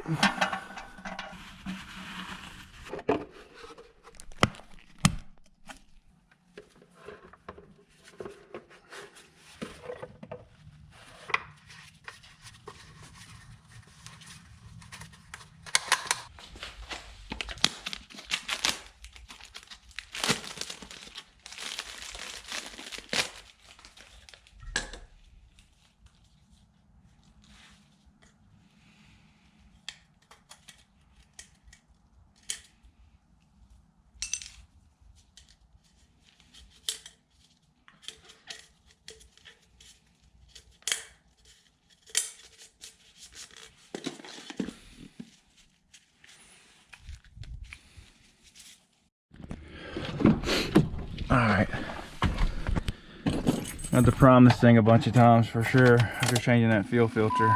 All right, I had to prime this thing a bunch of times for sure after changing that fuel filter.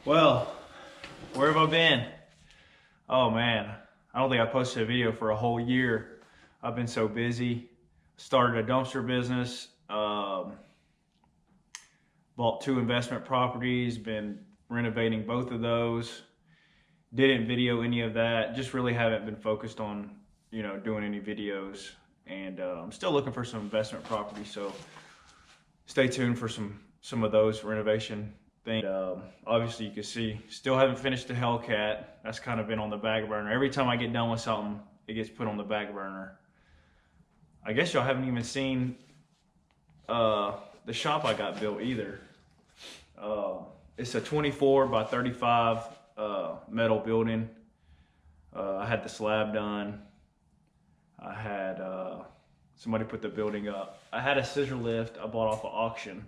Well, where have I been? Oh man, I don't think I posted a video for a whole year. I've been so busy. Started a dumpster business, bought 2 investment properties, been renovating both of those. Didn't video any of that, just really haven't been focused on, doing any videos. And I'm still looking for some investment properties, so stay tuned for some of those renovation things. Obviously you can see, still haven't finished the Hellcat. That's kind of been on the back burner. Every time I get done with something, it gets put on the back burner. I guess y'all haven't even seen the shop I got built either. It's a 24 by 35 metal building. I had the slab done. I had somebody put the building up. I had a scissor lift I bought off of auction,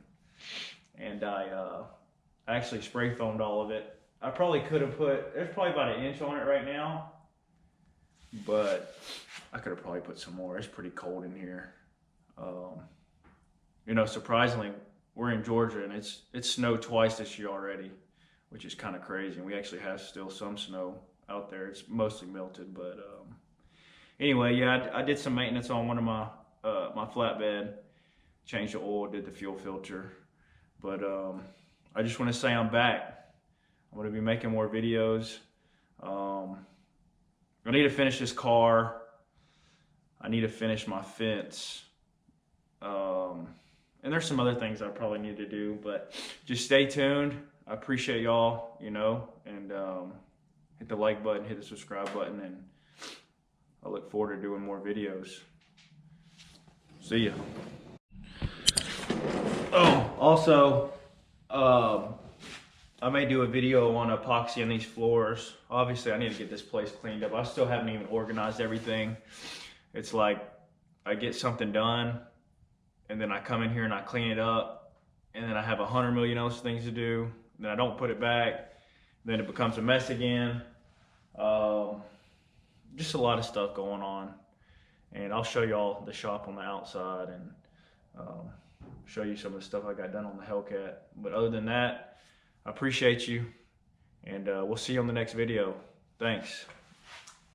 and I actually spray foamed all of it. I probably could have there's probably about 1 inch on it right now, but I could have probably put some more. It's pretty cold in here. Surprisingly, we're in Georgia and it's snowed twice this year already, which is kind of crazy. And we actually have still some snow out there. It's mostly melted, but anyway, yeah, I did some maintenance on one of my my flatbed, changed the oil, did the fuel filter, but I just want to say I'm back. I'm going to be making more videos. I need to finish this car. I need to finish my fence. And there's some other things I probably need to do, but just stay tuned. I appreciate y'all, and hit the like button, hit the subscribe button, and I look forward to doing more videos. See ya. Oh, also, I may do a video on epoxy on these floors. Obviously, I need to get this place cleaned up. I still haven't even organized everything. It's like I get something done, and then I come in here and I clean it up, and then I have 100 million else things to do. Then I don't put it back. Then it becomes a mess again. Just a lot of stuff going on. And I'll show y'all the shop on the outside and show you some of the stuff I got done on the Hellcat. But other than that, I appreciate you, and we'll see you on the next video. Thanks.